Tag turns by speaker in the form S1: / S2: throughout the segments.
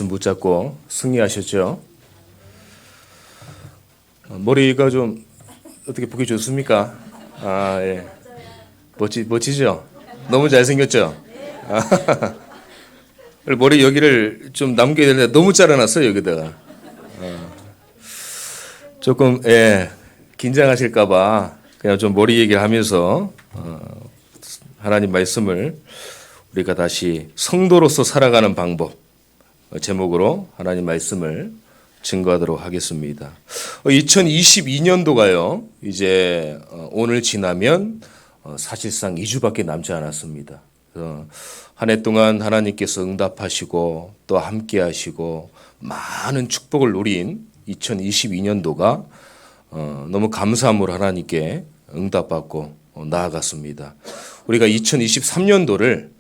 S1: 말씀 붙잡고 승리하셨죠? 머리가 좀 어떻게 보기 좋습니까? 아, 예. 멋지죠? 너무 잘생겼죠? 아, 머리 여기를 좀 남겨야 되는데 너무 잘라놨어요, 여기다가. 조금, 예, 긴장하실까봐 그냥 좀 머리 얘기를 하면서, 하나님 말씀을 우리가 다시 성도로서 살아가는 방법 제목으로 하나님 말씀을 증거하도록 하겠습니다. 2022년도가요, 이제 오늘 지나면 사실상 2주밖에 남지 않았습니다. 한 해 동안 하나님께서 응답하시고 또 함께 하시고 많은 축복을 누린 2022년도가 너무 감사함으로 하나님께 응답받고 나아갔습니다. 우리가 2023년도를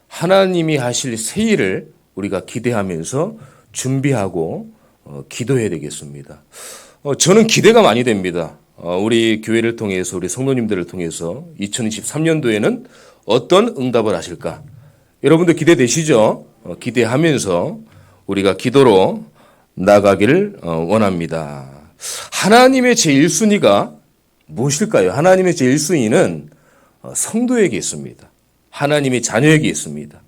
S1: 하나님이 하실 새 일을 우리가 기대하면서 준비하고 기도해야 되겠습니다. 저는 기대가 많이 됩니다. 우리 교회를 통해서 우리 성도님들을 통해서 2023년도에는 어떤 응답을 하실까? 여러분들 기대되시죠? 기대하면서 우리가 기도로 나가기를 원합니다. 하나님의 제1순위가 무엇일까요? 하나님의 제1순위는 성도에게 있습니다. 하나님의 자녀에게 있습니다.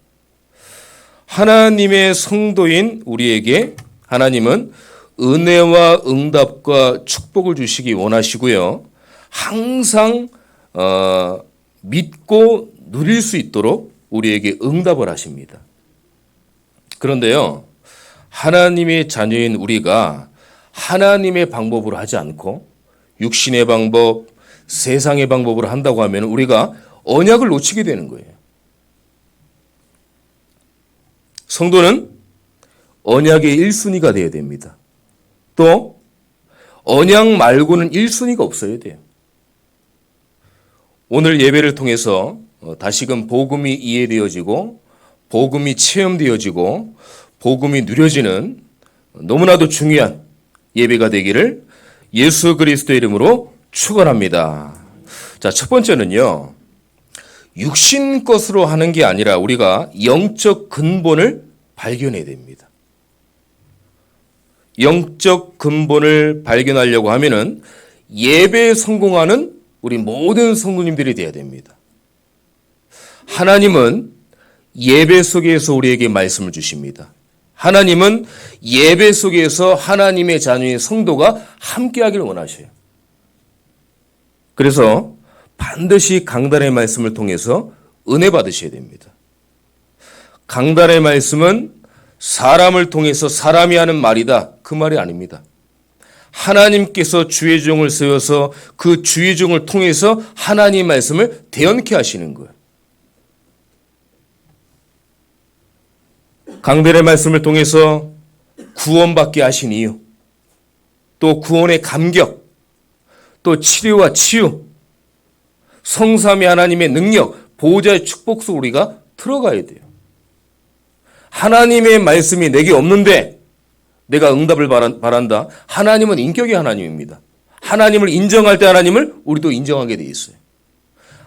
S1: 하나님의 성도인 우리에게 하나님은 은혜와 응답과 축복을 주시기 원하시고요. 항상 믿고 누릴 수 있도록 우리에게 응답을 하십니다. 그런데요, 하나님의 자녀인 우리가 하나님의 방법으로 하지 않고 육신의 방법, 세상의 방법으로 한다고 하면 우리가 언약을 놓치게 되는 거예요. 성도는 언약의 1순위가 되어야 됩니다. 또 언약 말고는 1순위가 없어야 돼요. 오늘 예배를 통해서 다시금 복음이 이해되어지고 복음이 체험되어지고 복음이 누려지는 너무나도 중요한 예배가 되기를 예수 그리스도의 이름으로 축원합니다. 자, 첫 번째는요, 육신 것으로 하는 게 아니라 우리가 영적 근본을 발견해야 됩니다. 영적 근본을 발견하려고 하면은 예배에 성공하는 우리 모든 성도님들이 되어야 됩니다. 하나님은 예배 속에서 우리에게 말씀을 주십니다. 하나님은 예배 속에서 하나님의 자녀의 성도가 함께하기를 원하셔요. 그래서 반드시 강단의 말씀을 통해서 은혜 받으셔야 됩니다. 강단의 말씀은 사람을 통해서 사람이 하는 말이다, 그 말이 아닙니다. 하나님께서 주의 종을 세워서 그 주의 종을 통해서 하나님의 말씀을 대언케 하시는 거예요. 강단의 말씀을 통해서 구원받게 하신 이유, 또 구원의 감격, 또 치료와 치유, 성삼위 하나님의 능력, 보호자의 축복 속 우리가 들어가야 돼요. 하나님의 말씀이 내게 없는데 내가 응답을 바란다. 하나님은 인격의 하나님입니다. 하나님을 인정할 때 하나님을 우리도 인정하게 돼 있어요.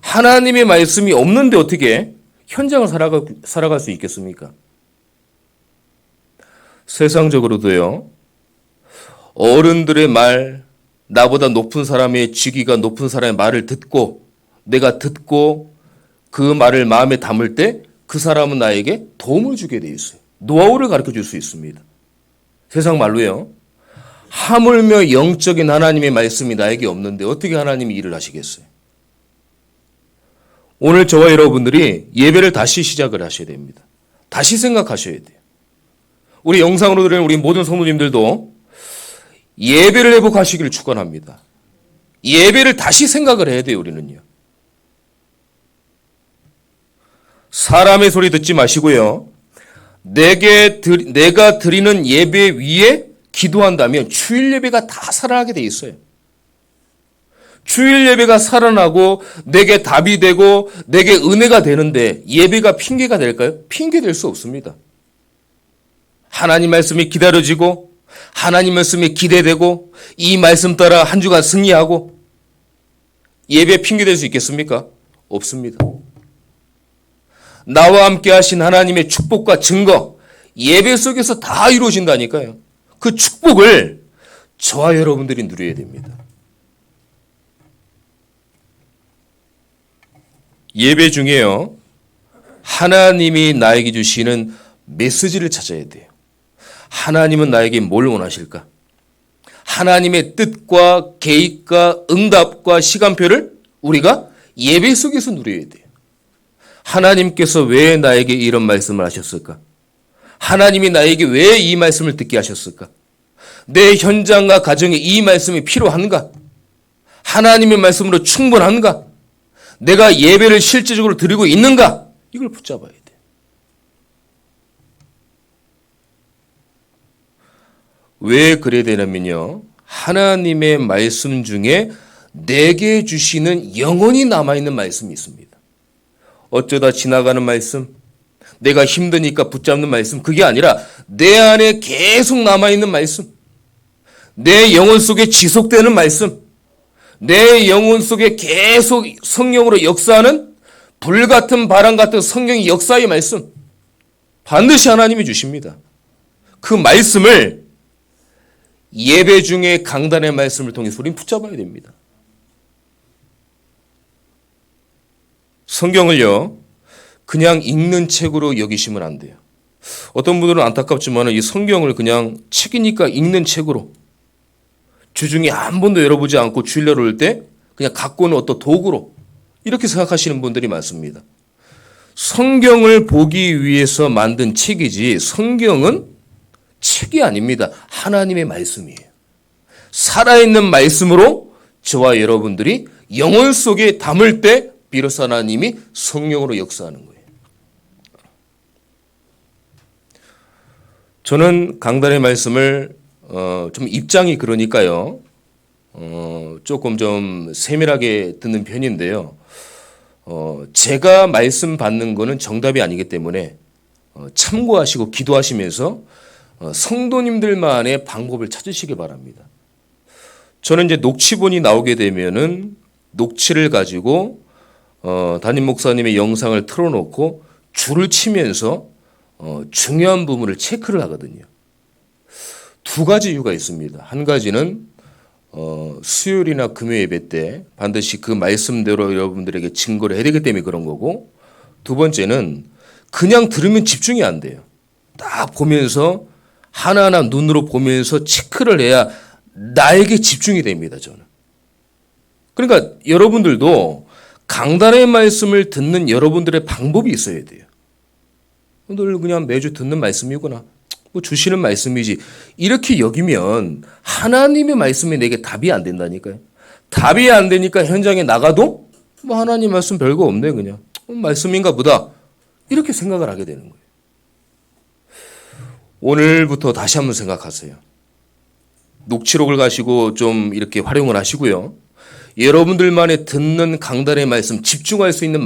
S1: 하나님의 말씀이 없는데 어떻게 현장을 살아갈 수 있겠습니까? 세상적으로도요, 어른들의 말, 나보다 높은 사람의 직위가 높은 사람의 말을 듣고 내가 듣고 그 말을 마음에 담을 때 그 사람은 나에게 도움을 주게 돼 있어요. 노하우를 가르쳐 줄 수 있습니다. 세상 말로요, 하물며 영적인 하나님의 말씀이 나에게 없는데 어떻게 하나님이 일을 하시겠어요? 오늘 저와 여러분들이 예배를 다시 시작을 하셔야 됩니다. 다시 생각하셔야 돼요. 우리 영상으로 들으는 우리 모든 성도님들도 예배를 회복하시기를 축원합니다. 예배를 다시 생각을 해야 돼요, 우리는요. 사람의 소리 듣지 마시고요. 내가 드리는 예배 위에 기도한다면 주일 예배가 다 살아나게 돼 있어요. 주일 예배가 살아나고 내게 답이 되고 내게 은혜가 되는데 예배가 핑계가 될까요? 핑계 될 수 없습니다. 하나님 말씀이 기다려지고 하나님 말씀이 기대되고 이 말씀 따라 한 주간 승리하고 예배 핑계 될 수 있겠습니까? 없습니다. 나와 함께 하신 하나님의 축복과 증거, 예배 속에서 다 이루어진다니까요. 그 축복을 저와 여러분들이 누려야 됩니다. 예배 중에요, 하나님이 나에게 주시는 메시지를 찾아야 돼요. 하나님은 나에게 뭘 원하실까? 하나님의 뜻과 계획과 응답과 시간표를 우리가 예배 속에서 누려야 돼요. 하나님께서 왜 나에게 이런 말씀을 하셨을까? 하나님이 나에게 왜 이 말씀을 듣게 하셨을까? 내 현장과 가정에 이 말씀이 필요한가? 하나님의 말씀으로 충분한가? 내가 예배를 실제적으로 드리고 있는가? 이걸 붙잡아야 돼. 왜 그래야 되냐면요, 하나님의 말씀 중에 내게 주시는 영원히 남아있는 말씀이 있습니다. 어쩌다 지나가는 말씀, 내가 힘드니까 붙잡는 말씀, 그게 아니라 내 안에 계속 남아있는 말씀, 내 영혼 속에 지속되는 말씀, 내 영혼 속에 계속 성령으로 역사하는 불같은 바람 같은 성령의 역사의 말씀, 반드시 하나님이 주십니다. 그 말씀을 예배 중에 강단의 말씀을 통해서 우리는 붙잡아야 됩니다. 성경을요, 그냥 읽는 책으로 여기시면 안 돼요. 어떤 분들은 안타깝지만 이 성경을 그냥 책이니까 읽는 책으로, 주중에 한 번도 열어보지 않고 주일날 올 때 그냥 갖고 오는 어떤 도구로, 이렇게 생각하시는 분들이 많습니다. 성경을 보기 위해서 만든 책이지 성경은 책이 아닙니다. 하나님의 말씀이에요. 살아있는 말씀으로 저와 여러분들이 영혼 속에 담을 때 비로소 하나님이 성령으로 역사하는 거예요. 저는 강단의 말씀을 좀 입장이 그러니까요, 조금 좀 세밀하게 듣는 편인데요. 제가 말씀 받는 거는 정답이 아니기 때문에 참고하시고 기도하시면서 성도님들만의 방법을 찾으시기 바랍니다. 저는 이제 녹취본이 나오게 되면은 녹취를 가지고 담임 목사님의 영상을 틀어놓고 줄을 치면서 중요한 부분을 체크를 하거든요. 두 가지 이유가 있습니다. 한 가지는 수요일이나 금요 예배 때 반드시 그 말씀대로 여러분들에게 증거를 해야 되기 때문에 그런 거고, 두 번째는 그냥 들으면 집중이 안 돼요. 딱 보면서 하나하나 눈으로 보면서 체크를 해야 나에게 집중이 됩니다, 저는. 그러니까 여러분들도 강단의 말씀을 듣는 여러분들의 방법이 있어야 돼요. 늘 그냥 매주 듣는 말씀이구나, 뭐 주시는 말씀이지, 이렇게 여기면 하나님의 말씀이 내게 답이 안 된다니까요. 답이 안 되니까 현장에 나가도 뭐 하나님 말씀 별거 없네, 그냥 말씀인가 보다, 이렇게 생각을 하게 되는 거예요. 오늘부터 다시 한번 생각하세요. 녹취록을 가시고 좀 이렇게 활용을 하시고요. 여러분들만의 듣는 강단의 말씀, 집중할 수 있는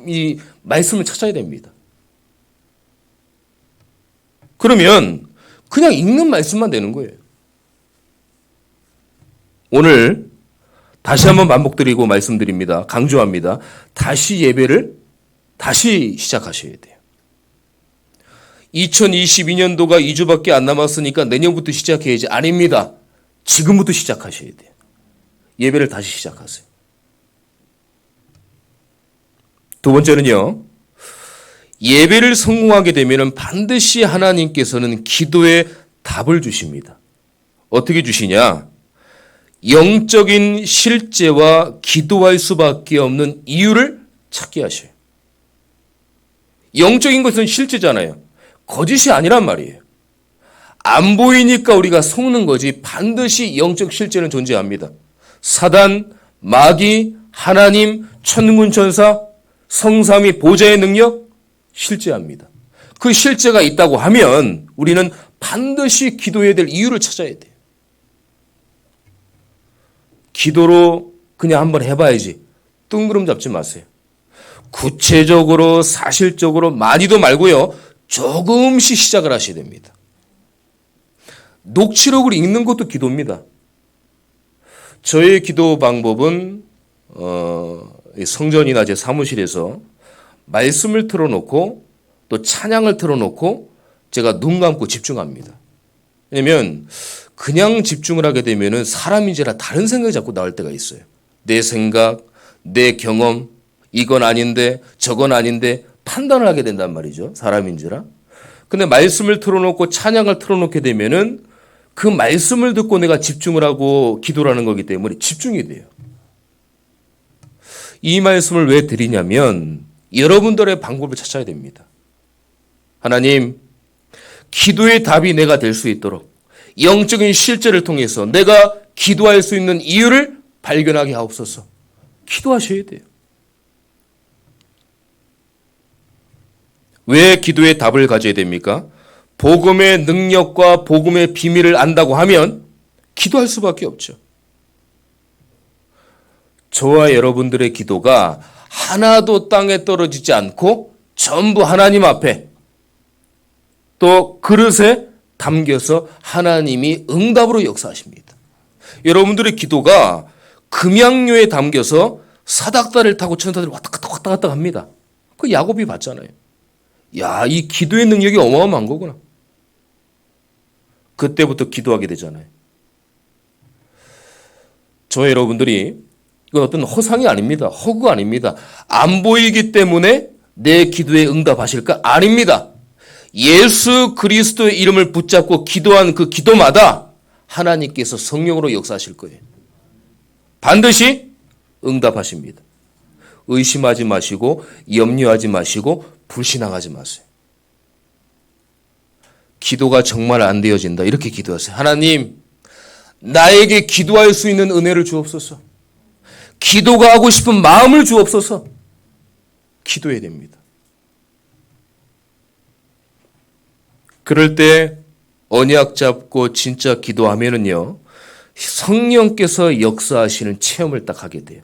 S1: 이 말씀을 찾아야 됩니다. 그러면 그냥 읽는 말씀만 되는 거예요. 오늘 다시 한번 반복드리고 말씀드립니다. 강조합니다. 다시 예배를 다시 시작하셔야 돼요. 2022년도가 2주밖에 안 남았으니까 내년부터 시작해야지. 아닙니다. 지금부터 시작하셔야 돼요. 예배를 다시 시작하세요. 두 번째는요, 예배를 성공하게 되면 반드시 하나님께서는 기도에 답을 주십니다. 어떻게 주시냐? 영적인 실제와 기도할 수밖에 없는 이유를 찾게 하셔요. 영적인 것은 실제잖아요. 거짓이 아니란 말이에요. 안 보이니까 우리가 속는 거지 반드시 영적 실제는 존재합니다. 사단, 마귀, 하나님, 천군 천사, 성삼위 보좌의 능력 실제합니다. 그 실제가 있다고 하면 우리는 반드시 기도해야 될 이유를 찾아야 돼요. 기도로 그냥 한번 해봐야지 뜬구름 잡지 마세요. 구체적으로 사실적으로 많이도 말고요, 조금씩 시작을 하셔야 됩니다. 녹취록을 읽는 것도 기도입니다. 저의 기도 방법은 성전이나 제 사무실에서 말씀을 틀어놓고 또 찬양을 틀어놓고 제가 눈 감고 집중합니다. 왜냐면 그냥 집중을 하게 되면은 사람인지라 다른 생각이 자꾸 나올 때가 있어요. 내 생각, 내 경험, 이건 아닌데 저건 아닌데 판단을 하게 된단 말이죠. 사람인지라. 근데 말씀을 틀어놓고 찬양을 틀어놓게 되면은 그 말씀을 듣고 내가 집중을 하고 기도를 하는 거기 때문에 집중이 돼요. 이 말씀을 왜 드리냐면 여러분들의 방법을 찾아야 됩니다. 하나님, 기도의 답이 내가 될 수 있도록 영적인 실제를 통해서 내가 기도할 수 있는 이유를 발견하게 하옵소서. 기도하셔야 돼요. 왜 기도의 답을 가져야 됩니까? 복음의 능력과 복음의 비밀을 안다고 하면 기도할 수밖에 없죠. 저와 여러분들의 기도가 하나도 땅에 떨어지지 않고 전부 하나님 앞에 또 그릇에 담겨서 하나님이 응답으로 역사하십니다. 여러분들의 기도가 금양료에 담겨서 사닥다리를 타고 천사들이 왔다 갔다 합니다. 그 야곱이 봤잖아요. 야, 이 기도의 능력이 어마어마한 거구나. 그때부터 기도하게 되잖아요. 저와 여러분들이 이건 어떤 허상이 아닙니다. 허구가 아닙니다. 안 보이기 때문에 내 기도에 응답하실까? 아닙니다. 예수 그리스도의 이름을 붙잡고 기도한 그 기도마다 하나님께서 성령으로 역사하실 거예요. 반드시 응답하십니다. 의심하지 마시고 염려하지 마시고 불신앙하지 마세요. 기도가 정말 안 되어진다. 이렇게 기도하세요. 하나님, 나에게 기도할 수 있는 은혜를 주옵소서. 기도가 하고 싶은 마음을 주옵소서. 기도해야 됩니다. 그럴 때 언약 잡고 진짜 기도하면은요, 성령께서 역사하시는 체험을 딱 하게 돼요.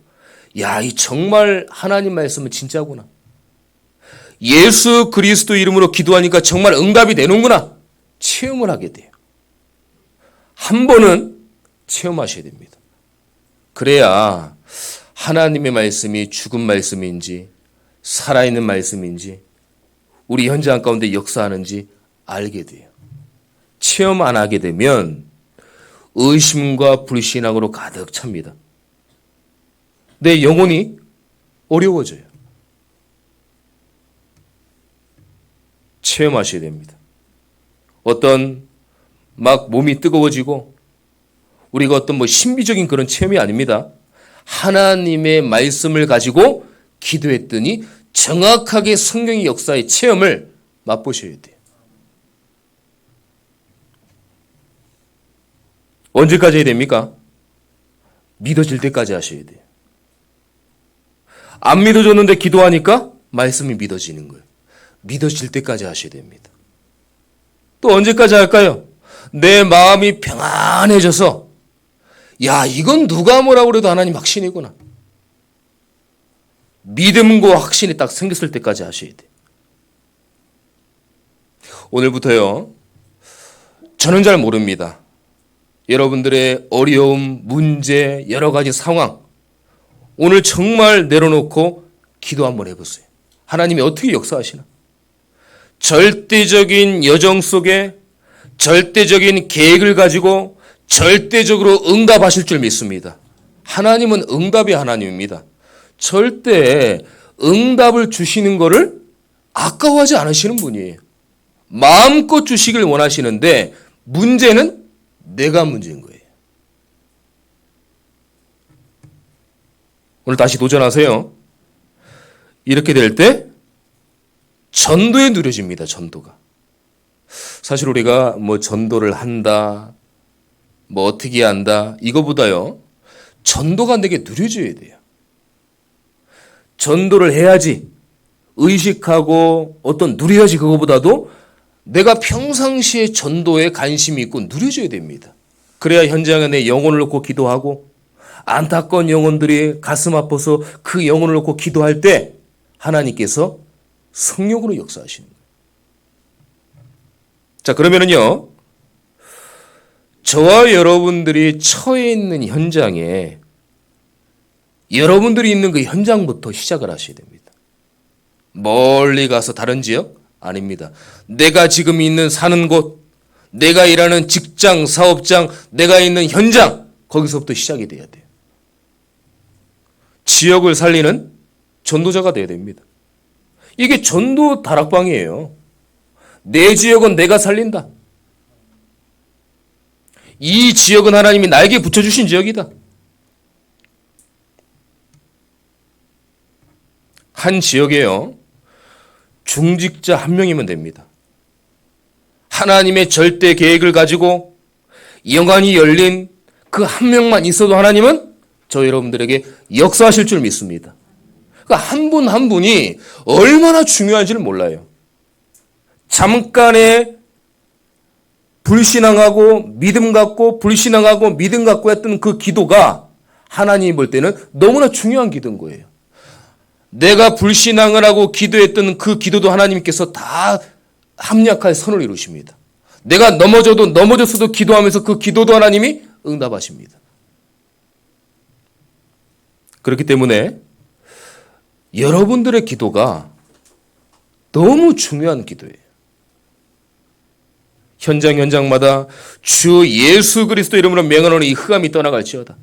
S1: 야, 이 정말 하나님 말씀은 진짜구나. 예수 그리스도 이름으로 기도하니까 정말 응답이 되는구나. 체험을 하게 돼요. 한 번은 체험하셔야 됩니다. 그래야 하나님의 말씀이 죽은 말씀인지 살아있는 말씀인지 우리 현장 가운데 역사하는지 알게 돼요. 체험 안 하게 되면 의심과 불신앙으로 가득 찹니다. 내 영혼이 어려워져요. 체험하셔야 됩니다. 어떤 막 몸이 뜨거워지고 우리가 어떤 신비적인 그런 체험이 아닙니다. 하나님의 말씀을 가지고 기도했더니 정확하게 성경의 역사의 체험을 맛보셔야 돼요. 언제까지 해야 됩니까? 믿어질 때까지 하셔야 돼요. 안 믿어졌는데 기도하니까 말씀이 믿어지는 거예요. 믿어질 때까지 하셔야 됩니다. 또 언제까지 할까요? 내 마음이 평안해져서 야, 이건 누가 뭐라고 그래도 하나님 확신이구나. 믿음과 확신이 딱 생겼을 때까지 하셔야 돼요. 오늘부터요, 저는 잘 모릅니다. 여러분들의 어려움, 문제, 여러 가지 상황, 오늘 정말 내려놓고 기도 한번 해보세요. 하나님이 어떻게 역사하시나? 절대적인 여정 속에 절대적인 계획을 가지고 절대적으로 응답하실 줄 믿습니다. 하나님은 응답의 하나님입니다. 절대 응답을 주시는 것을 아까워하지 않으시는 분이에요. 마음껏 주시길 원하시는데 문제는 내가 문제인 거예요. 오늘 다시 도전하세요. 이렇게 될 때 전도에 누려집니다. 전도가. 사실 우리가 전도를 한다, 어떻게 한다, 이거보다요, 전도가 내게 누려져야 돼요. 전도를 해야지, 의식하고 어떤 누려야지 그거보다도 내가 평상시에 전도에 관심이 있고 누려져야 됩니다. 그래야 현장에 내 영혼을 놓고 기도하고 안타까운 영혼들이 가슴 아파서 그 영혼을 놓고 기도할 때 하나님께서 성령으로 역사하시는 거예요. 자, 그러면은요, 저와 여러분들이 처해 있는 현장에 여러분들이 있는 그 현장부터 시작을 하셔야 됩니다. 멀리 가서 다른 지역, 아닙니다. 내가 지금 있는 사는 곳, 내가 일하는 직장, 사업장, 내가 있는 현장, 거기서부터 시작이 돼야 돼요. 지역을 살리는 전도자가 돼야 됩니다. 이게 전도 다락방이에요. 내 지역은 내가 살린다. 이 지역은 하나님이 나에게 붙여주신 지역이다. 한 지역에요, 중직자 한 명이면 됩니다. 하나님의 절대 계획을 가지고 영안이 열린 그 한 명만 있어도 하나님은 저 여러분들에게 역사하실 줄 믿습니다. 그러니까 한 분 한 분이 얼마나 중요한지를 몰라요. 잠깐의 불신앙하고 믿음 갖고 불신앙하고 믿음 갖고 했던 그 기도가 하나님이 볼 때는 너무나 중요한 기도인 거예요. 내가 불신앙을 하고 기도했던 그 기도도 하나님께서 다 합력할 선을 이루십니다. 내가 넘어졌어도 기도하면서 그 기도도 하나님이 응답하십니다. 그렇기 때문에 여러분들의 기도가 너무 중요한 기도예요. 현장마다 주 예수 그리스도 이름으로 명하노니 이 흑암이 떠나갈지어다.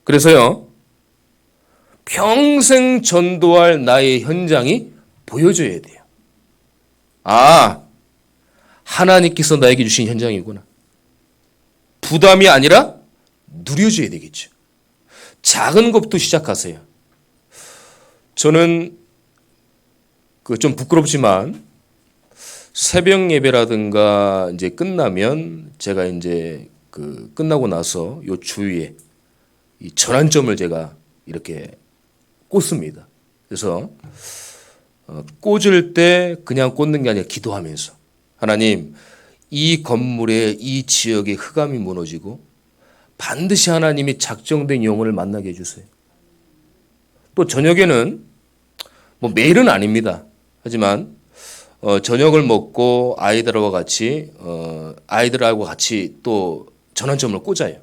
S1: 그래서요, 평생 전도할 나의 현장이 보여줘야 돼요. 아, 하나님께서 나에게 주신 현장이구나. 부담이 아니라 누려줘야 되겠죠. 작은 것부터 시작하세요. 저는 좀 부끄럽지만 새벽 예배라든가 이제 끝나면 제가 이제 끝나고 나서 요 주위에 이 전환점을 제가 이렇게 꽂습니다. 그래서 꽂을 때 그냥 꽂는 게 아니라 기도하면서, 하나님, 이 건물에 이 지역에 흑암이 무너지고 반드시 하나님이 작정된 영혼을 만나게 해주세요. 또 저녁에는 매일은 아닙니다. 하지만 저녁을 먹고 아이들하고 같이 또 전환점을 꽂아요.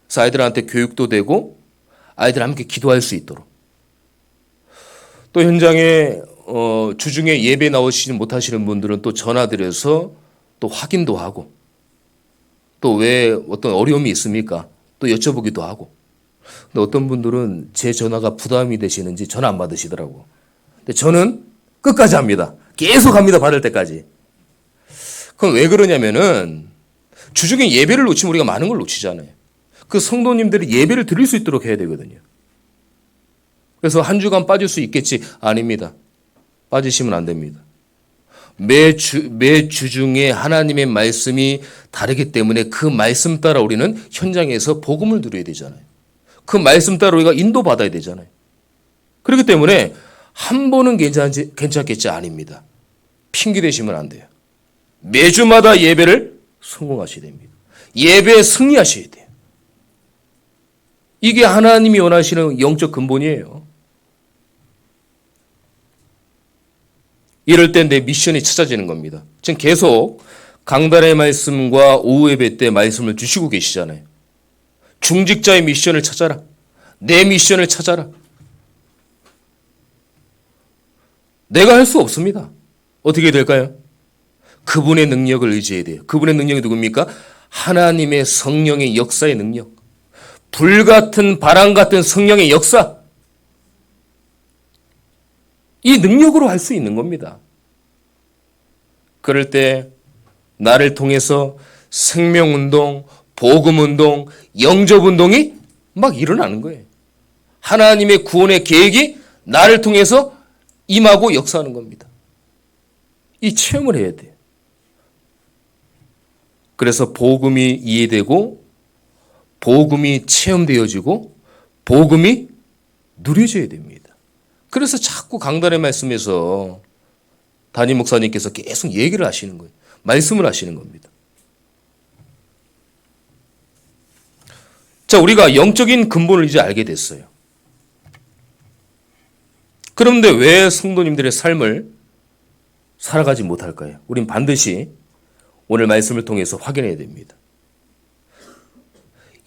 S1: 그래서 아이들한테 교육도 되고 아이들 함께 기도할 수 있도록. 또 현장에 주중에 예배 나오시지 못하시는 분들은 또 전화드려서 또 확인도 하고, 또 왜 어떤 어려움이 있습니까? 또 여쭤보기도 하고. 근데 어떤 분들은 제 전화가 부담이 되시는지 전화 안 받으시더라고. 근데 저는 끝까지 합니다. 계속 합니다. 받을 때까지. 그건 왜 그러냐면은 주중에 예배를 놓치면 우리가 많은 걸 놓치잖아요. 그 성도님들이 예배를 드릴 수 있도록 해야 되거든요. 그래서 한 주간 빠질 수 있겠지? 아닙니다. 빠지시면 안 됩니다. 매 주중에 하나님의 말씀이 다르기 때문에 그 말씀 따라 우리는 현장에서 복음을 누려야 되잖아요. 그 말씀 따라 우리가 인도받아야 되잖아요. 그렇기 때문에 한 번은 괜찮겠지? 아닙니다. 핑계 대시면 안 돼요. 매주마다 예배를 성공하셔야 됩니다. 예배에 승리하셔야 돼요. 이게 하나님이 원하시는 영적 근본이에요. 이럴 때 내 미션이 찾아지는 겁니다. 지금 계속 강단의 말씀과 오후 예배 때 말씀을 주시고 계시잖아요. 중직자의 미션을 찾아라. 내 미션을 찾아라. 내가 할 수 없습니다. 어떻게 될까요? 그분의 능력을 의지해야 돼요. 그분의 능력이 누굽니까? 하나님의 성령의 역사의 능력. 불같은 바람 같은 성령의 역사. 이 능력으로 할 수 있는 겁니다. 그럴 때 나를 통해서 생명운동, 복음운동, 영접운동이 막 일어나는 거예요. 하나님의 구원의 계획이 나를 통해서 임하고 역사하는 겁니다. 이 체험을 해야 돼요. 그래서 복음이 이해되고 복음이 체험되어지고 복음이 누려져야 됩니다. 그래서 자꾸 강단의 말씀에서 담임 목사님께서 계속 얘기를 하시는 거예요. 말씀을 하시는 겁니다. 자, 우리가 영적인 근본을 이제 알게 됐어요. 그런데 왜 성도님들의 삶을 살아가지 못할까요? 우린 반드시 오늘 말씀을 통해서 확인해야 됩니다.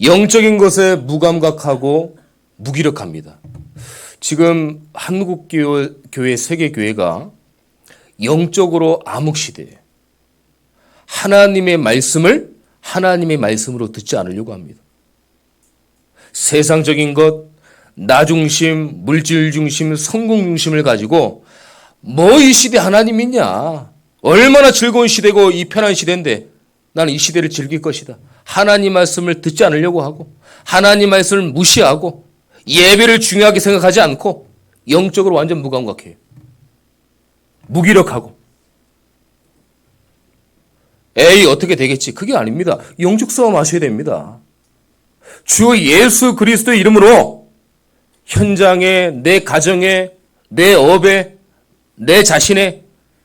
S1: 영적인 것에 무감각하고 무기력합니다. 지금 한국교회 세계교회가 영적으로 암흑 시대예요. 하나님의 말씀을 하나님의 말씀으로 듣지 않으려고 합니다. 세상적인 것, 나 중심, 물질 중심, 성공 중심을 가지고 뭐 이 시대 하나님 있냐? 얼마나 즐거운 시대고 이 편한 시대인데 나는 이 시대를 즐길 것이다. 하나님 말씀을 듣지 않으려고 하고 하나님 말씀을 무시하고 예배를 중요하게 생각하지 않고 영적으로 완전 무감각해요. 무기력하고. 에이 어떻게 되겠지? 그게 아닙니다. 영적 싸움 하셔야 됩니다. 주 예수 그리스도의 이름으로 현장에, 내 가정에, 내 업에, 내 자신의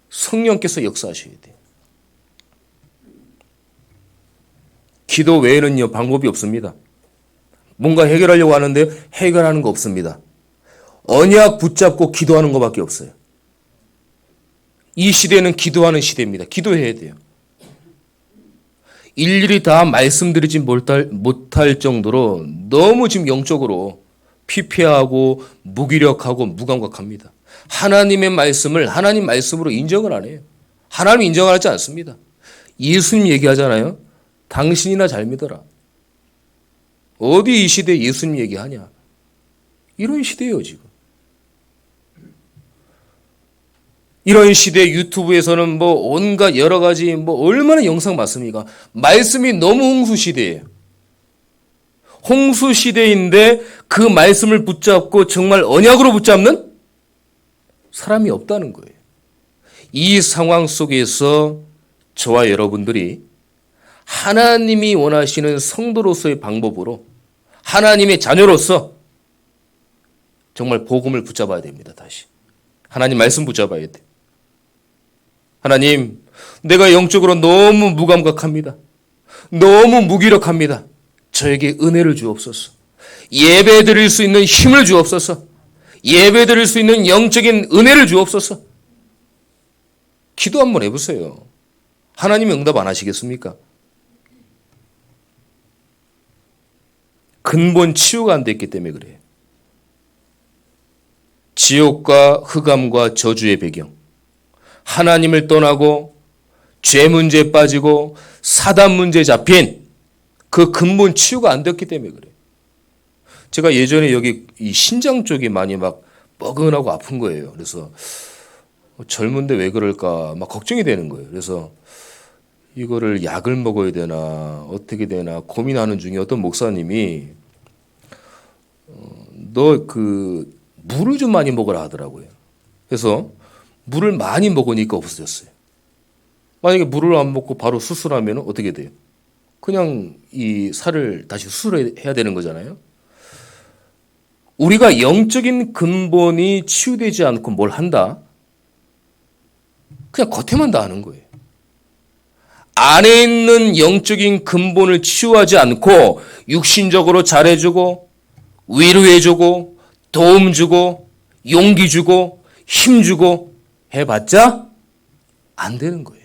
S1: 성령께서 역사하셔야 돼요. 기도 외에는요, 방법이 없습니다. 뭔가 해결하려고 하는데 해결하는 거 없습니다. 언약 붙잡고 기도하는 것밖에 없어요. 이 시대는 기도하는 시대입니다. 기도해야 돼요. 일일이 다 말씀드리지 못할 정도로 너무 지금 영적으로 피폐하고 무기력하고 무감각합니다. 하나님의 말씀을 하나님 말씀으로 인정을 안 해요. 하나님 인정하지 않습니다. 예수님 얘기하잖아요. 당신이나 잘 믿어라. 어디 이 시대에 예수님 얘기하냐. 이런 시대예요 지금. 이런 시대 유튜브에서는 뭐 온갖 여러 가지 뭐 얼마나 영상 많습니까? 말씀이 너무 홍수 시대예요. 홍수 시대인데 그 말씀을 붙잡고 정말 언약으로 붙잡는 사람이 없다는 거예요. 이 상황 속에서 저와 여러분들이 하나님이 원하시는 성도로서의 방법으로 하나님의 자녀로서 정말 복음을 붙잡아야 됩니다. 다시. 하나님 말씀 붙잡아야 돼. 하나님, 내가 영적으로 너무 무감각합니다. 너무 무기력합니다. 저에게 은혜를 주옵소서. 예배 드릴 수 있는 힘을 주옵소서. 예배 드릴 수 있는 영적인 은혜를 주옵소서. 기도 한번 해보세요. 하나님이 응답 안 하시겠습니까? 근본 치유가 안 됐기 때문에 그래요. 지옥과 흑암과 저주의 배경. 하나님을 떠나고 죄 문제에 빠지고 사단 문제에 잡힌 그 근본 치유가 안 됐기 때문에 그래요. 제가 예전에 여기 이 신장 쪽이 많이 막 뻐근하고 아픈 거예요. 그래서 젊은데 왜 그럴까 막 걱정이 되는 거예요. 그래서 이거를 약을 먹어야 되나 어떻게 되나 고민하는 중에 어떤 목사님이 너 그 물을 좀 많이 먹으라 하더라고요. 그래서 물을 많이 먹으니까 없어졌어요. 만약에 물을 안 먹고 바로 수술하면 어떻게 돼요? 그냥 이 살을 다시 수술해야 되는 거잖아요. 우리가 영적인 근본이 치유되지 않고 뭘 한다? 그냥 겉에만 다 하는 거예요. 안에 있는 영적인 근본을 치유하지 않고 육신적으로 잘해주고 위로해주고 도움 주고 용기 주고 힘 주고 해봤자 안 되는 거예요.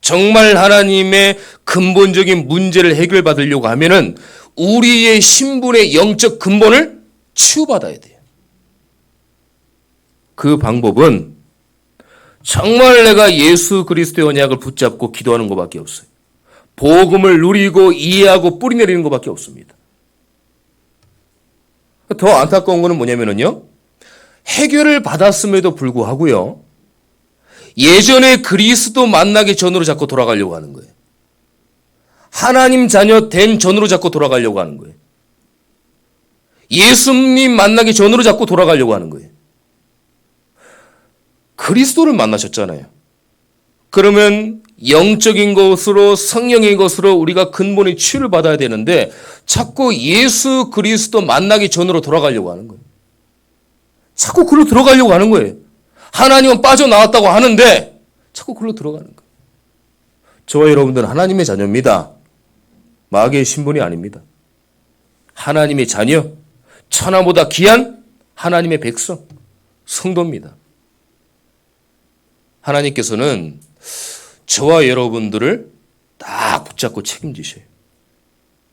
S1: 정말 하나님의 근본적인 문제를 해결받으려고 하면은 우리의 신분의 영적 근본을 치유받아야 돼요. 그 방법은 정말 내가 예수 그리스도의 언약을 붙잡고 기도하는 것밖에 없어요. 복음을 누리고 이해하고 뿌리내리는 것밖에 없습니다. 더 안타까운 것은 뭐냐면요. 해결을 받았음에도 불구하고요. 예전에 그리스도 만나기 전으로 자꾸 돌아가려고 하는 거예요. 하나님 자녀 된 전으로 자꾸 돌아가려고 하는 거예요. 예수님 만나기 전으로 자꾸 돌아가려고 하는 거예요. 그리스도를 만나셨잖아요. 그러면 영적인 것으로 성령의 것으로 우리가 근본의 치유를 받아야 되는데 자꾸 예수 그리스도 만나기 전으로 돌아가려고 하는 거예요. 자꾸 그로 들어가려고 하는 거예요. 하나님은 빠져나왔다고 하는데 자꾸 그로 들어가는 거예요. 저와 여러분들은 하나님의 자녀입니다. 마귀의 신분이 아닙니다. 하나님의 자녀, 천하보다 귀한 하나님의 백성, 성도입니다. 하나님께서는 저와 여러분들을 딱 붙잡고 책임지셔요.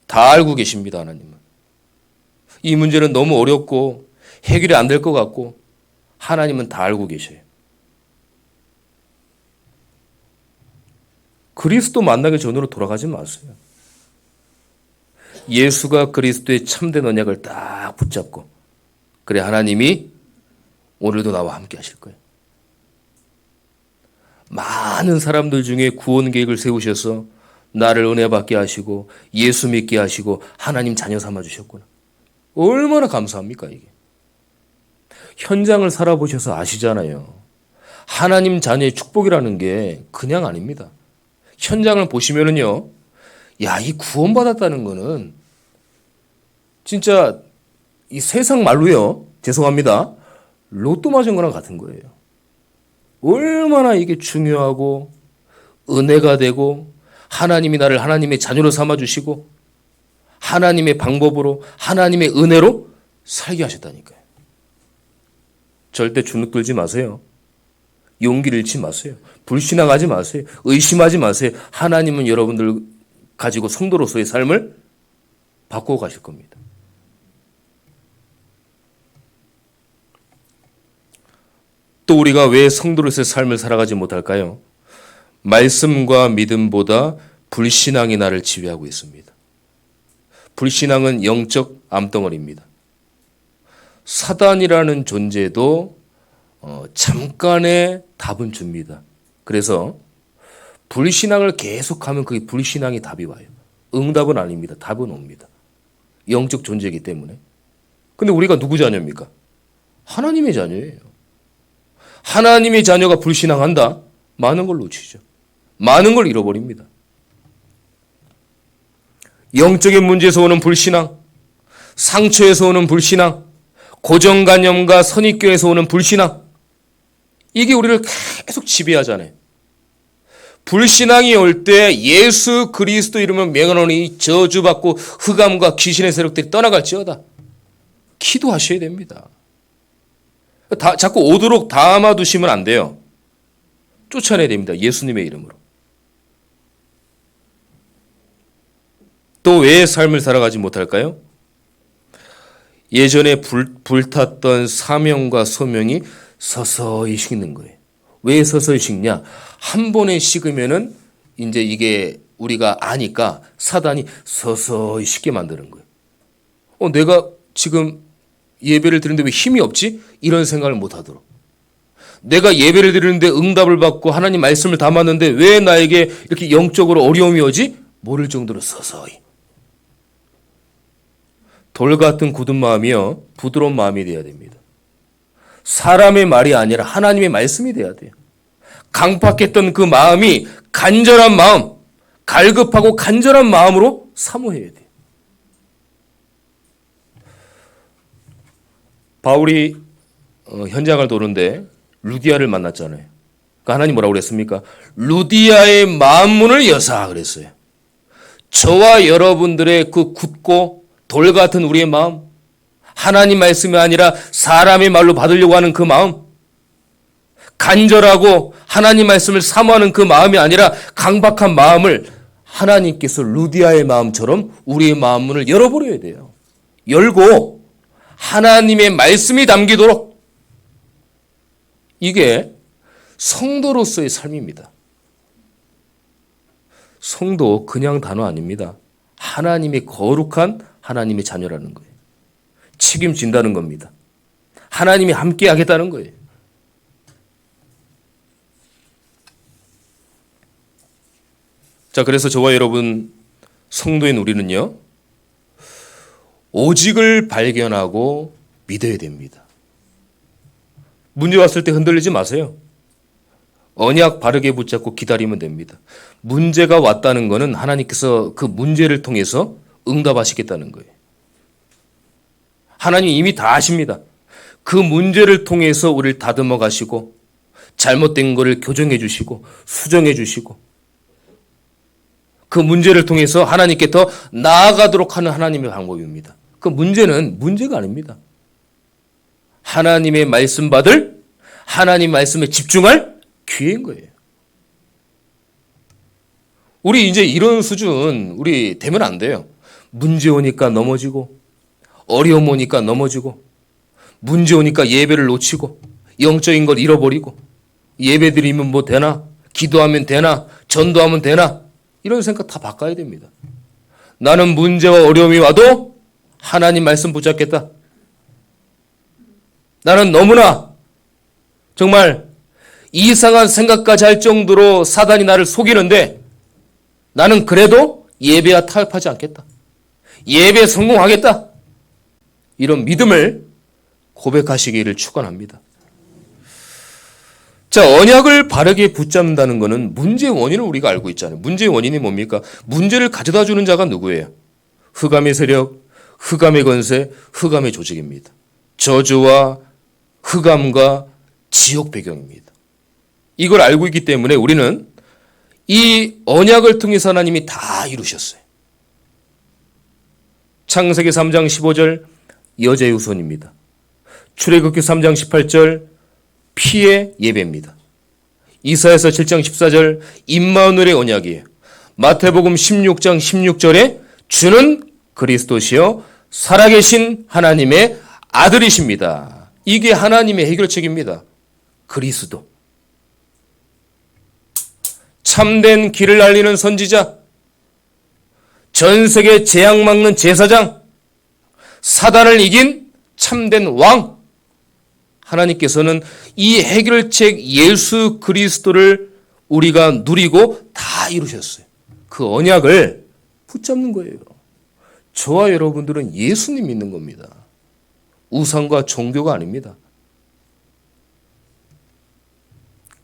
S1: 다 알고 계십니다, 하나님은. 이 문제는 너무 어렵고 해결이 안 될 것 같고 하나님은 다 알고 계셔요. 그리스도 만나기 전으로 돌아가지 마세요. 예수가 그리스도의 참된 언약을 딱 붙잡고 그래 하나님이 오늘도 나와 함께 하실 거예요. 많은 사람들 중에 구원 계획을 세우셔서 나를 은혜 받게 하시고 예수 믿게 하시고 하나님 자녀 삼아 주셨구나. 얼마나 감사합니까 이게. 현장을 살아보셔서 아시잖아요. 하나님 자녀의 축복이라는 게 그냥 아닙니다. 현장을 보시면은요. 야, 이 구원받았다는 거는 진짜 이 세상 말로요. 죄송합니다. 로또 맞은 거랑 같은 거예요. 얼마나 이게 중요하고 은혜가 되고 하나님이 나를 하나님의 자녀로 삼아주시고 하나님의 방법으로 하나님의 은혜로 살게 하셨다니까요. 절대 주눅 들지 마세요. 용기를 잃지 마세요. 불신앙하지 마세요. 의심하지 마세요. 하나님은 여러분들 가지고 성도로서의 삶을 바꾸어 가실 겁니다. 또 우리가 왜 성도로서의 삶을 살아가지 못할까요? 말씀과 믿음보다 불신앙이 나를 지배하고 있습니다. 불신앙은 영적 암덩어리입니다. 사단이라는 존재도 잠깐의 답은 줍니다. 그래서 불신앙을 계속하면 그 불신앙이 답이 와요. 응답은 아닙니다. 답은 옵니다. 영적 존재이기 때문에. 근데 우리가 누구 자녀입니까? 하나님의 자녀예요. 하나님의 자녀가 불신앙한다? 많은 걸 놓치죠. 많은 걸 잃어버립니다. 영적인 문제에서 오는 불신앙, 상처에서 오는 불신앙, 고정관념과 선입견에서 오는 불신앙, 이게 우리를 계속 지배하잖아요. 불신앙이 올 때 예수 그리스도 이름을 명하노니 저주받고 흑암과 귀신의 세력들이 떠나갈지어다. 기도하셔야 됩니다. 자꾸 오도록 담아두시면 안 돼요. 쫓아내야 됩니다. 예수님의 이름으로. 또 왜 삶을 살아가지 못할까요? 예전에 불탔던 사명과 소명이 서서히 식는 거예요. 왜 서서히 식냐? 한 번에 식으면은 이제 이게 우리가 아니까 사단이 서서히 식게 만드는 거예요. 내가 지금 예배를 드리는데 왜 힘이 없지? 이런 생각을 못 하도록. 내가 예배를 드리는데 응답을 받고 하나님 말씀을 담았는데 왜 나에게 이렇게 영적으로 어려움이 오지? 모를 정도로 서서히. 돌 같은 굳은 마음이요. 부드러운 마음이 돼야 됩니다. 사람의 말이 아니라 하나님의 말씀이 돼야 돼요. 강팍했던 그 마음이 간절한 마음, 갈급하고 간절한 마음으로 사모해야 돼요. 바울이 현장을 도는데 루디아를 만났잖아요. 그러니까 하나님 뭐라고 그랬습니까? 루디아의 마음문을 여사 그랬어요. 저와 여러분들의 그 굳고 돌 같은 우리의 마음, 하나님 말씀이 아니라 사람의 말로 받으려고 하는 그 마음, 간절하고 하나님 말씀을 사모하는 그 마음이 아니라 강박한 마음을 하나님께서 루디아의 마음처럼 우리의 마음문을 열어버려야 돼요. 열고 하나님의 말씀이 담기도록. 이게 성도로서의 삶입니다. 성도 그냥 단어 아닙니다. 하나님의 거룩한 하나님의 자녀라는 거예요. 책임진다는 겁니다. 하나님이 함께 하겠다는 거예요. 자, 그래서 저와 여러분 성도인 우리는요. 오직을 발견하고 믿어야 됩니다. 문제 왔을 때 흔들리지 마세요. 언약 바르게 붙잡고 기다리면 됩니다. 문제가 왔다는 것은 하나님께서 그 문제를 통해서 응답하시겠다는 거예요. 하나님 이미 다 아십니다. 그 문제를 통해서 우리를 다듬어 가시고 잘못된 것을 교정해 주시고 수정해 주시고 그 문제를 통해서 하나님께 더 나아가도록 하는 하나님의 방법입니다. 그 문제는 문제가 아닙니다. 하나님의 말씀 받을, 하나님 말씀에 집중할 기회인 거예요. 우리 이제 이런 수준 우리 되면 안 돼요. 문제 오니까 넘어지고 어려움 오니까 넘어지고 문제 오니까 예배를 놓치고 영적인 걸 잃어버리고 예배 드리면 뭐 되나? 기도하면 되나? 전도하면 되나? 이런 생각 다 바꿔야 됩니다. 나는 문제와 어려움이 와도 하나님 말씀 붙잡겠다. 나는 너무나 정말 이상한 생각까지 할 정도로 사단이 나를 속이는데 나는 그래도 예배와 타협하지 않겠다. 예배에 성공하겠다. 이런 믿음을 고백하시기를 축원합니다. 자, 언약을 바르게 붙잡는다는 것은 문제의 원인을 우리가 알고 있잖아요. 문제의 원인이 뭡니까? 문제를 가져다 주는 자가 누구예요? 흑암의 세력, 흑암의 권세, 흑암의 조직입니다. 저주와 흑암과 지옥 배경입니다. 이걸 알고 있기 때문에 우리는 이 언약을 통해서 하나님이 다 이루셨어요. 창세기 3장 15절 여자의 후손입니다. 출애굽기 3장 18절 피의 예배입니다. 이사야서 7장 14절 임마누엘의 언약이에요. 마태복음 16장 16절에 주는 그리스도시요 살아계신 하나님의 아들이십니다. 이게 하나님의 해결책입니다. 그리스도. 참된 길을 알리는 선지자, 전 세계 재앙 막는 제사장, 사단을 이긴 참된 왕. 하나님께서는 이 해결책 예수 그리스도를 우리가 누리고 다 이루셨어요. 그 언약을 붙잡는 거예요. 저와 여러분들은 예수님 믿는 겁니다. 우상과 종교가 아닙니다.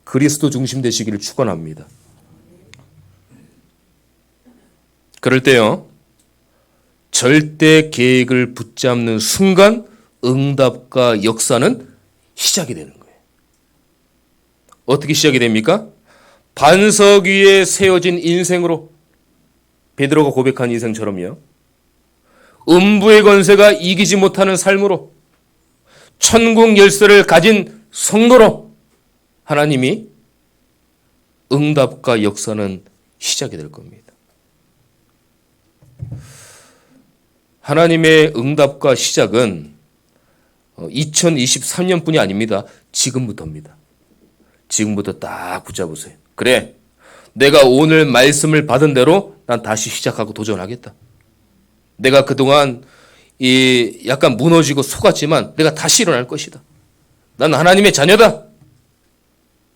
S1: 그리스도 중심 되시기를 축원합니다. 그럴 때요, 절대 계획을 붙잡는 순간 응답과 역사는 시작이 되는 거예요. 어떻게 시작이 됩니까? 반석 위에 세워진 인생으로, 베드로가 고백한 인생처럼요. 음부의 권세가 이기지 못하는 삶으로, 천국 열쇠를 가진 성도로 하나님이 응답과 역사는 시작이 될 겁니다. 하나님의 응답과 시작은 2023년뿐이 아닙니다. 지금부터입니다. 지금부터 딱 붙잡으세요. 그래, 내가 오늘 말씀을 받은 대로 난 다시 시작하고 도전하겠다. 내가 그동안 약간 무너지고 속았지만 내가 다시 일어날 것이다. 나는 하나님의 자녀다.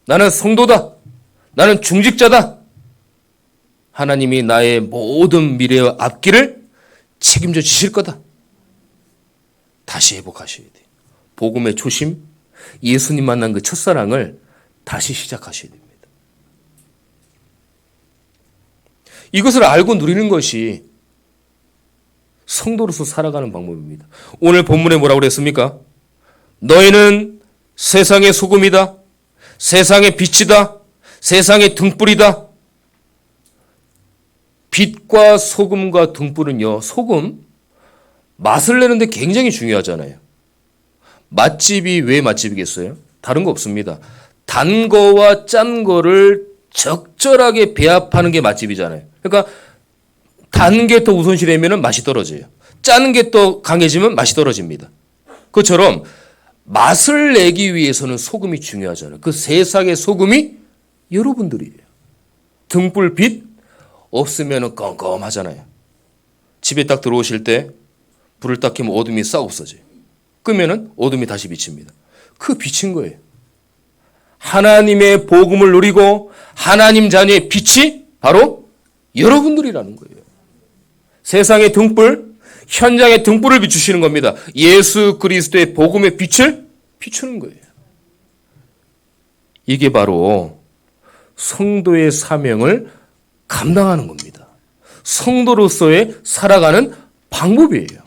S1: 나는 성도다. 나는 중직자다. 하나님이 나의 모든 미래와 앞길을 책임져 주실 거다. 다시 회복하셔야 돼요. 복음의 초심, 예수님 만난 그 첫사랑을 다시 시작하셔야 됩니다. 이것을 알고 누리는 것이 성도로서 살아가는 방법입니다. 오늘 본문에 뭐라고 그랬습니까? 너희는 세상의 소금이다. 세상의 빛이다. 세상의 등불이다. 빛과 소금과 등불은요, 소금, 맛을 내는데 굉장히 중요하잖아요. 맛집이 왜 맛집이겠어요? 다른 거 없습니다. 단 거와 짠 거를 적절하게 배합하는 게 맛집이잖아요. 그러니까 단 게 더 우선시 되면 맛이 떨어져요. 짠 게 또 강해지면 맛이 떨어집니다. 그처럼 맛을 내기 위해서는 소금이 중요하잖아요. 그 세상의 소금이 여러분들이에요. 등불 빛 없으면 껌껌하잖아요. 집에 딱 들어오실 때 불을 딱 켜면 어둠이 싹 없어져요. 끄면은 어둠이 다시 비칩니다. 그 빛인 거예요. 하나님의 복음을 누리고 하나님 자녀의 빛이 바로 여러분들이라는 거예요. 세상의 등불, 현장의 등불을 비추시는 겁니다. 예수 그리스도의 복음의 빛을 비추는 거예요. 이게 바로 성도의 사명을 감당하는 겁니다. 성도로서의 살아가는 방법이에요.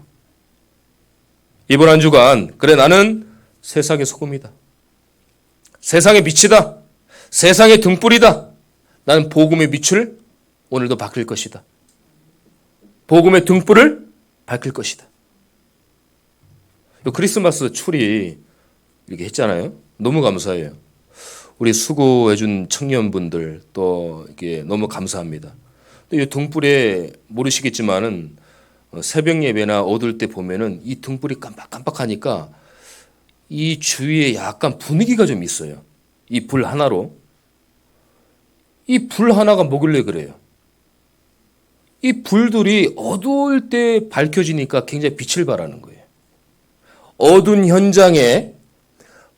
S1: 이번 한 주간, 그래 나는 세상의 소금이다. 세상의 빛이다. 세상의 등불이다. 나는 복음의 빛을 오늘도 밝힐 것이다. 복음의 등불을 밝힐 것이다. 크리스마스 추리 이렇게 했잖아요. 너무 감사해요. 우리 수고해준 청년분들 또 이게 너무 감사합니다. 근데 이 등불에 모르시겠지만은 새벽 예배나 어두울 때 보면은 이 등불이 깜빡깜빡하니까 이 주위에 약간 분위기가 좀 있어요. 이 불 하나로. 이 불 하나가 뭐길래 그래요? 이 불들이 어두울 때 밝혀지니까 굉장히 빛을 발하는 거예요. 어두운 현장에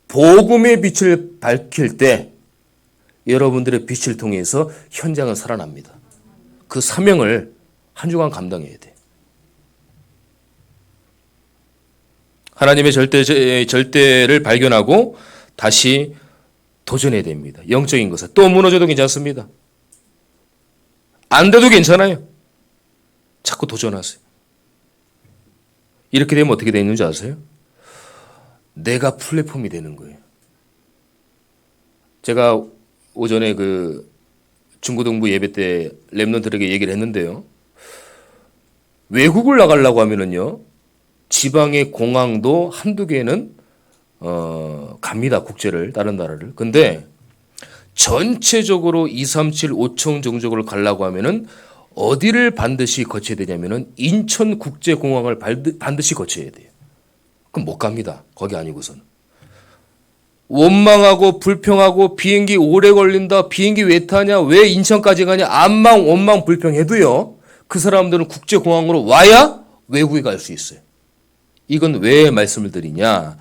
S1: 복음의 빛을 밝힐 때 여러분들의 빛을 통해서 현장은 살아납니다. 그 사명을 한 주간 감당해야 돼. 하나님의 절대를 발견하고 다시 도전해야 됩니다. 영적인 것을. 또 무너져도 괜찮습니다. 안 돼도 괜찮아요. 자꾸 도전하세요. 이렇게 되면 어떻게 되는지 아세요? 내가 플랫폼이 되는 거예요. 제가 오전에 그 중고등부 예배 때 랩런트들에게 얘기를 했는데요. 외국을 나가려고 하면은요, 지방의 공항도 한두 개는 갑니다. 국제를, 다른 나라를. 근데 전체적으로 2, 3, 7, 5청 종족을 가려고 하면은 어디를 반드시 거쳐야 되냐면은 인천국제공항을 반드시 거쳐야 돼요. 그럼 못 갑니다. 거기 아니고서는. 원망하고 불평하고 비행기 오래 걸린다. 비행기 왜 타냐? 왜 인천까지 가냐? 안망 원망 불평해도요. 그 사람들은 국제공항으로 와야 외국에 갈 수 있어요. 이건 왜 말씀을 드리냐?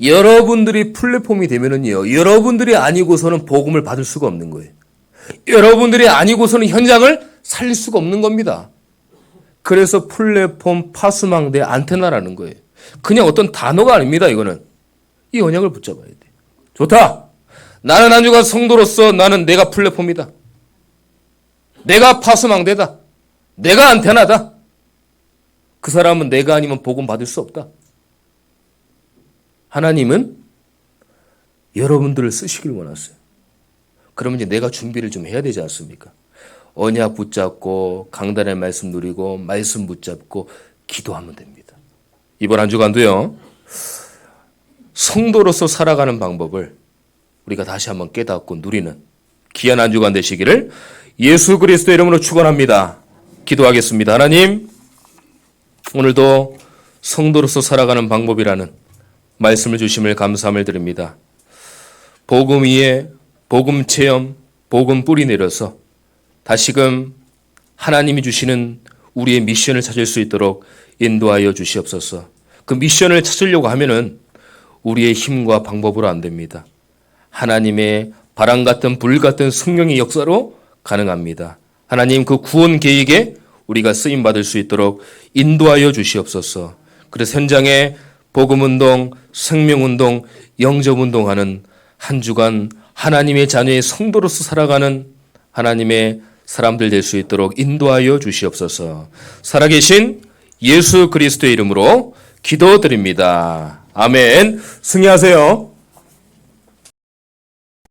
S1: 여러분들이 플랫폼이 되면은요. 여러분들이 아니고서는 복음을 받을 수가 없는 거예요. 여러분들이 아니고서는 현장을 살릴 수가 없는 겁니다. 그래서 플랫폼, 파수망대, 안테나라는 거예요. 그냥 어떤 단어가 아닙니다. 이거는. 이 언약을 붙잡아야 돼. 좋다. 나는 한 주간 성도로서 나는 내가 플랫폼이다. 내가 파수망대다. 내가 안테나다. 그 사람은 내가 아니면 복음 받을 수 없다. 하나님은 여러분들을 쓰시길 원하세요. 그러면 이제 내가 준비를 좀 해야 되지 않습니까? 언약 붙잡고 강단의 말씀 누리고 말씀 붙잡고 기도하면 됩니다. 이번 한 주간도요. 성도로서 살아가는 방법을 우리가 다시 한번 깨닫고 누리는 귀한 한 주간 되시기를 예수 그리스도 이름으로 축원합니다. 기도하겠습니다. 하나님, 오늘도 성도로서 살아가는 방법이라는 말씀을 주심을 감사함을 드립니다. 복음 위에 복음 체험, 복음 뿌리 내려서 다시금 하나님이 주시는 우리의 미션을 찾을 수 있도록 인도하여 주시옵소서. 그 미션을 찾으려고 하면은 우리의 힘과 방법으로 안 됩니다. 하나님의 바람 같은 불 같은 성령의 역사로 가능합니다. 하나님 그 구원 계획에 우리가 쓰임 받을 수 있도록 인도하여 주시옵소서. 그래서 현장에 복음운동, 생명운동, 영접운동하는 한 주간 하나님의 자녀의 성도로서 살아가는 하나님의 사람들 될 수 있도록 인도하여 주시옵소서. 살아계신 예수 그리스도의 이름으로 기도드립니다. 아멘. 승리하세요.